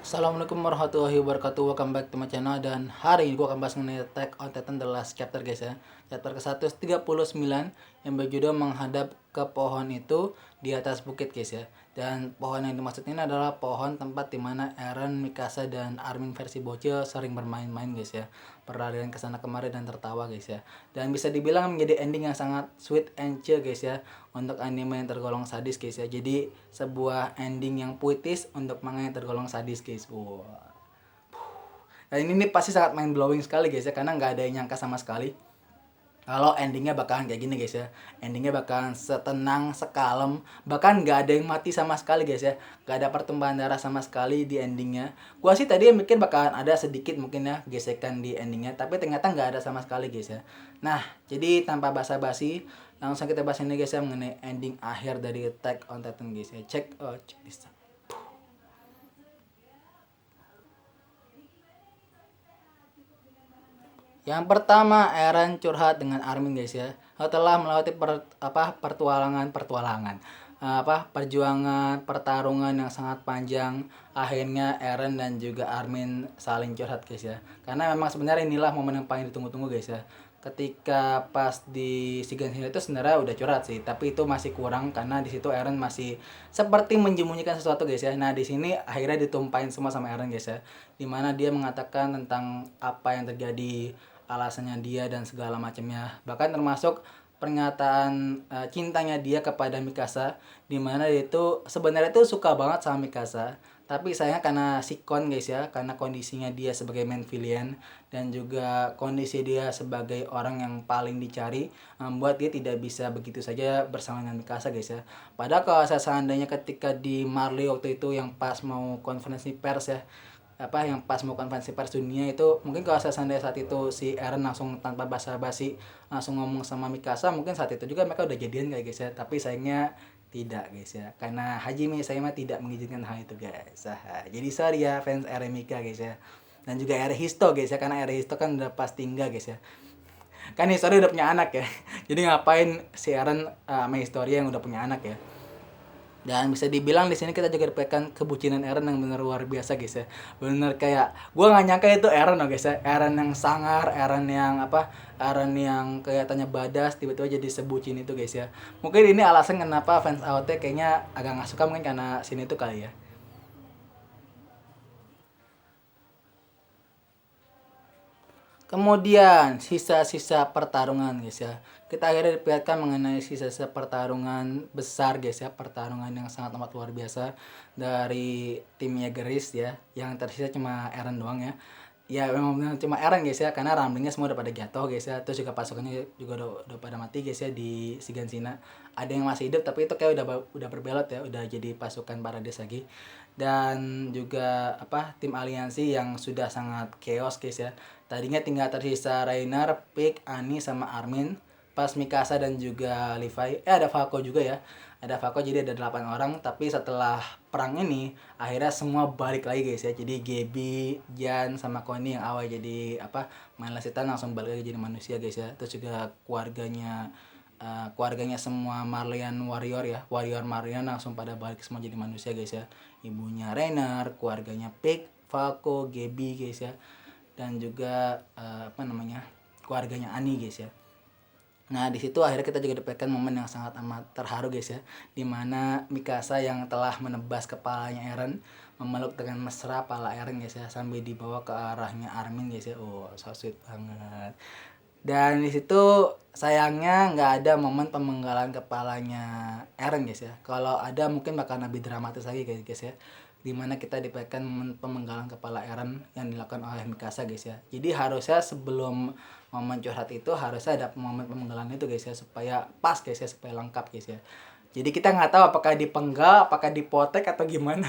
Assalamualaikum warahmatullahi wabarakatuh. Welcome back to my channel. Dan hari ini gue akan bahas mengenai Attack on Titan The Last Chapter, guys ya. Chapter ke-139 yang berjudul menghadap ke pohon itu di atas bukit, guys ya. Dan pohon yang dimaksud ini adalah pohon tempat dimana Eren, Mikasa, dan Armin versi bocil sering bermain-main, guys ya. Berlarian ke sana kemari dan tertawa, guys ya. Dan bisa dibilang menjadi ending yang sangat sweet and chill, guys ya, untuk anime yang tergolong sadis, guys ya. Jadi sebuah ending yang puitis untuk manga yang tergolong sadis, guys. Wah. Dan ini pasti sangat mind blowing sekali, guys ya, karena nggak ada yang nyangka sama sekali kalau endingnya bakalan kayak gini, guys ya. Endingnya bakalan setenang, sekalem, bahkan nggak ada yang mati sama sekali, guys ya. Nggak ada pertumpahan darah sama sekali di endingnya. Gua sih tadi mikir bakalan ada sedikit mungkin ya gesekan di endingnya, tapi ternyata nggak ada sama sekali, guys ya. Nah, jadi tanpa basa-basi langsung kita bahas ini, guys ya, mengenai ending akhir dari Attack on Titan, guys ya. Check this. Yang pertama, Eren curhat dengan Armin, guys ya. Setelah melewati perjuangan, pertarungan yang sangat panjang, akhirnya Eren dan juga Armin saling curhat, guys ya. Karena memang sebenarnya inilah momen yang paling ditunggu-tunggu, guys ya. Ketika pas di Shigan itu sebenarnya udah curhat sih, tapi itu masih kurang karena di situ Eren masih seperti menyembunyikan sesuatu, guys ya. Nah, di sini akhirnya ditumpahin semua sama Eren, guys ya. Dimana dia mengatakan tentang apa yang terjadi, alasannya dia dan segala macamnya, bahkan termasuk pernyataan cintanya dia kepada Mikasa, dimana dia itu sebenarnya itu suka banget sama Mikasa, tapi sayangnya karena sikon, guys ya, karena kondisinya dia sebagai main villain dan juga kondisi dia sebagai orang yang paling dicari, membuat dia tidak bisa begitu saja bersama dengan Mikasa, guys ya. Padahal kalau seandainya ketika di Marley waktu itu yang pas mau konferensi pers ya, yang pas mau konferensi pers dunia itu, mungkin kalau seandainya saat itu si Eren langsung tanpa basa-basi langsung ngomong sama Mikasa, mungkin saat itu juga mereka udah jadian, guys ya. Tapi sayangnya tidak, guys ya, karena Hajime Sayama tidak mengizinkan hal itu, guys. Jadi sorry ya fans Eren Mika, guys ya, dan juga Eren Histo, guys ya, karena Eren Histo kan udah pasti tinggal, guys ya, kan History udah punya anak ya. Jadi ngapain si Eren sama History yang udah punya anak ya. Dan bisa dibilang di sini kita juga dapatkan kebucinan Eren yang benar luar biasa, guys ya. Bener kayak gue nggak nyangka itu Eren loh, guys ya. Eren yang sangar, Eren yang Eren yang kelihatannya badas tiba-tiba jadi sebucin itu, guys ya. Mungkin ini alasan kenapa fans AOT kayaknya agak nggak suka, mungkin karena sini tuh kali ya. Kemudian sisa-sisa pertarungan, guys ya. Kita akhirnya diperlihatkan mengenai sisa-sisa pertarungan besar, guys ya. Pertarungan yang sangat amat luar biasa dari tim Jaegerist ya. Yang tersisa cuma Eren doang ya. Ya memang benar cuma Eren, guys ya, karena ramblingnya semua udah pada jatuh, guys ya. Terus juga pasukannya juga udah pada mati, guys ya, di Shiganshina. Ada yang masih hidup tapi itu kayak udah berbelot ya, udah jadi pasukan Paradis lagi. Dan juga tim aliansi yang sudah sangat chaos, guys ya. Tadinya tinggal tersisa Reiner, Pik, Ani sama Armin. Pas Mikasa dan juga Levi, ada Falco juga ya. Ada Falco, jadi ada 8 orang. Tapi setelah perang ini akhirnya semua balik lagi, guys ya. Jadi Gaby, Jan sama Connie yang awal jadi main setan langsung balik lagi jadi manusia, guys ya. Terus juga keluarganya semua Marleyan warrior ya, warrior Marleyan langsung pada balik semua jadi manusia, guys ya. Ibunya Reiner, keluarganya Pik, Falco, Gaby, guys ya, dan juga keluarganya Ani, guys ya. Nah, di situ akhirnya kita juga dapatkan momen yang sangat amat terharu, guys ya, dimana Mikasa yang telah menebas kepalanya Eren memeluk dengan mesra kepala Eren, guys ya, sambil dibawa ke arahnya Armin, guys ya. Oh, so sweet banget. Dan di situ sayangnya nggak ada momen pemenggalan kepalanya Eren, guys ya. Kalau ada mungkin bakal lebih dramatis lagi, guys ya. Dimana kita diberikan momen pemenggalan kepala Eren yang dilakukan oleh Mikasa, guys ya. Jadi harusnya sebelum momen curhat itu harusnya ada momen pemenggalan itu, guys ya, supaya pas, guys ya, supaya lengkap, guys ya. Jadi kita nggak tahu apakah dipenggal, apakah dipotek atau gimana.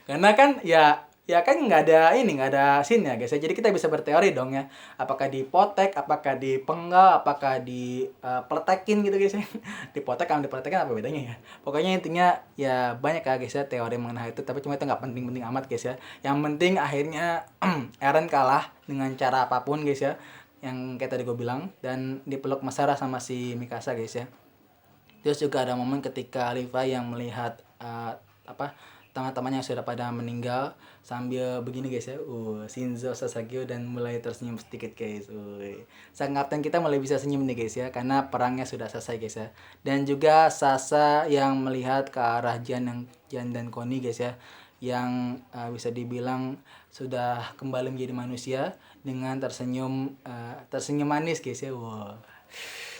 Karena kan ya kan nggak ada scene ya, guys ya. Jadi kita bisa berteori dong ya, apakah dipotek, apakah dipenggal, apakah dipletekin gitu, guys ya. Dipotek sama dipletekin apa bedanya ya. Pokoknya intinya ya banyak ya, guys ya, teori mengenai itu, tapi cuma itu nggak penting-penting amat, guys ya. Yang penting akhirnya Eren kalah dengan cara apapun, guys ya, yang kayak tadi gue bilang, dan dipeluk mesra sama si Mikasa, guys ya. Terus juga ada momen ketika Levi yang melihat teman-temannya yang sudah pada meninggal sambil begini guys ya. Shinzo Sasageo dan mulai tersenyum sedikit guys. Sang kapten kita mulai bisa senyum nih guys ya karena perangnya sudah selesai guys ya. Dan juga Sasa yang melihat ke arah Jan dan Connie guys ya, yang bisa dibilang sudah kembali menjadi manusia dengan tersenyum manis guys ya.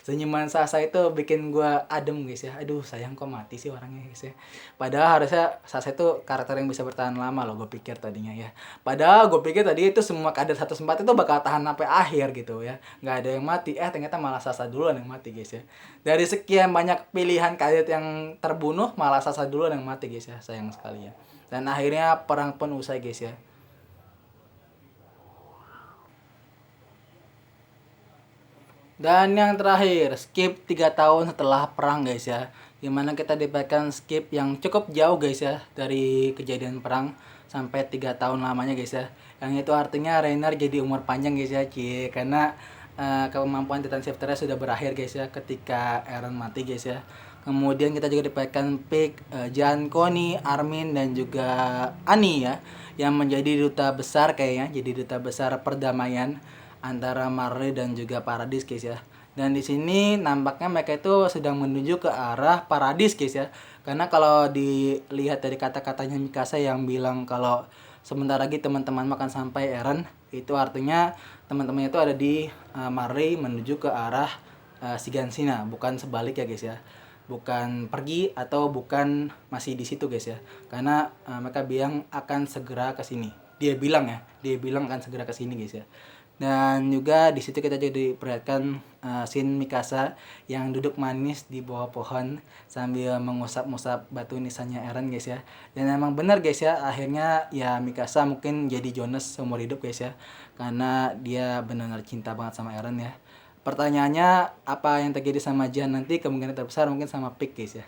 Senyuman Sasa itu bikin gua adem guys ya. Aduh sayang kok mati sih orangnya guys ya. Padahal harusnya Sasa itu karakter yang bisa bertahan lama loh, gue pikir tadinya ya. Padahal gue pikir tadi itu semua kader 104 itu bakal tahan sampai akhir gitu ya, nggak ada yang mati. Ternyata malah Sasa duluan yang mati guys ya. Dari sekian banyak pilihan kadet yang terbunuh, malah Sasa duluan yang mati guys ya. Sayang sekali ya. Dan akhirnya perang pun usai guys ya. Dan yang terakhir, skip 3 tahun setelah perang guys ya. Dimana kita dapatkan skip yang cukup jauh guys ya, dari kejadian perang sampai 3 tahun lamanya guys ya. Yang itu artinya Reiner jadi umur panjang guys ya, karena kemampuan Titan Shifter sudah berakhir guys ya ketika Eren mati guys ya. Kemudian kita juga dapatkan pick Jan, Connie, Armin dan juga Annie ya, yang menjadi duta besar kayaknya, jadi duta besar perdamaian antara Marley dan juga Paradis guys ya. Dan di sini nampaknya mereka itu sedang menuju ke arah Paradis guys ya. Karena kalau dilihat dari kata-katanya Mikasa yang bilang kalau sebentar lagi teman-teman akan sampai Eren, itu artinya teman-teman itu ada di Marley menuju ke arah Shiganshina, bukan sebalik ya guys ya. Bukan pergi atau bukan masih di situ guys ya. Karena mereka bilang akan segera ke sini. Dia bilang akan segera ke sini guys ya. Dan juga di situ kita jadi perlihatkan scene Mikasa yang duduk manis di bawah pohon sambil mengusap-ngusap batu nisannya Eren guys ya. Dan emang benar guys ya, akhirnya ya Mikasa mungkin jadi Jonas seumur hidup guys ya, karena dia benar-benar cinta banget sama Eren ya. Pertanyaannya, apa yang terjadi sama Jan nanti? Kemungkinan terbesar mungkin sama Pik guys ya.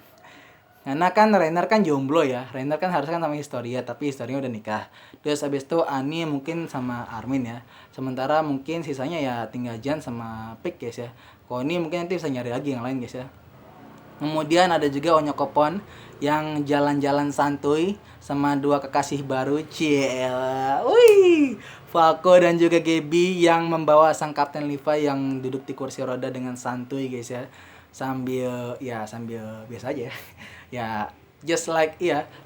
Karena kan Reiner kan jomblo ya. Reiner kan harusnya kan sama Historia, tapi Historia udah nikah. Terus habis itu Annie mungkin sama Armin ya. Sementara mungkin sisanya ya tinggal Jan sama Pik guys ya. Connie mungkin nanti bisa nyari lagi yang lain guys ya. Kemudian ada juga Onyokopon yang jalan-jalan santuy sama dua kekasih baru, Ciela. Wih, Falco dan juga Gaby yang membawa sang Kapten Levi yang duduk di kursi roda dengan santuy guys ya. Sambil biasa aja ya. Ya just like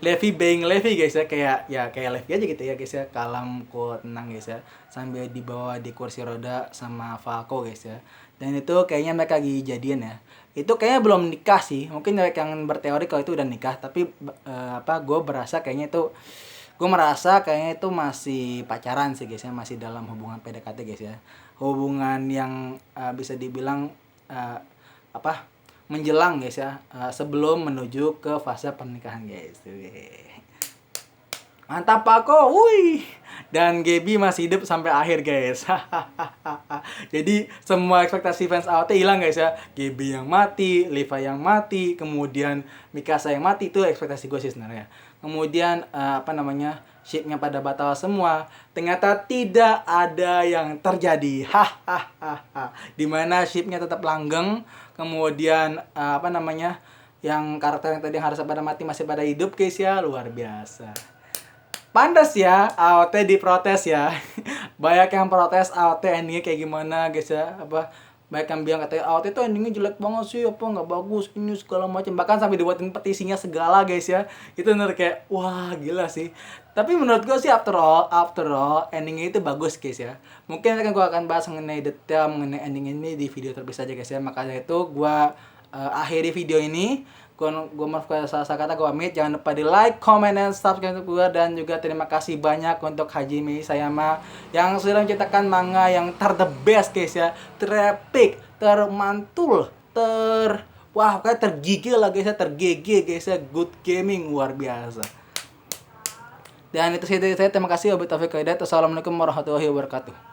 Levi being Levi guys ya, kayak Levi aja gitu ya guys ya, kalem, cool, tenang guys ya, sambil dibawa di kursi roda sama Falco guys ya. Dan itu kayaknya mereka lagi jadian ya. Itu kayaknya belum nikah sih, mungkin mereka yang berteori kalau itu udah nikah, tapi gue merasa kayaknya itu masih pacaran sih guys ya, masih dalam hubungan PDKT guys ya, hubungan yang bisa dibilang menjelang guys ya, sebelum menuju ke fase pernikahan guys. Mantap Pako, wih. Dan Gaby masih hidup sampai akhir guys. Jadi semua ekspektasi fans AOT hilang guys ya. Gaby yang mati, Levi yang mati, kemudian Mikasa yang mati, itu ekspektasi gue sih sebenarnya. Kemudian shipnya pada batal semua. Ternyata tidak ada yang terjadi. Dimana shipnya tetap langgeng. Kemudian yang karakter yang tadi yang harus pada mati masih pada hidup guys ya, luar biasa. Pantas ya AOT diprotes ya. Banyak yang protes AOT endingnya kayak gimana guys ya. Banyak yang bilang katanya AOT itu endingnya jelek banget sih, nggak bagus ini segala macam. Bahkan sampai dibuatin petisinya segala guys ya. Itu bener kayak wah gila sih. Tapi menurut gue sih after all endingnya itu bagus guys ya. Mungkin gue akan bahas mengenai detail mengenai ending ini di video terpisah aja guys ya. Makanya itu gue akhiri video ini. Gue maaf kalau salah kata, gue pamit. Jangan lupa di like, comment, dan subscribe untuk gue. Dan juga terima kasih banyak untuk Hajime Isayama yang sudah menciptakan manga yang the best guys ya, terepik, termantul, kayak tergigil lah guys ya, tergege guys ya, good gaming luar biasa. Dan itu sih dari saya, terima kasih. Wabillahi taufiq wal hidayah. Assalamualaikum warahmatullahi wabarakatuh.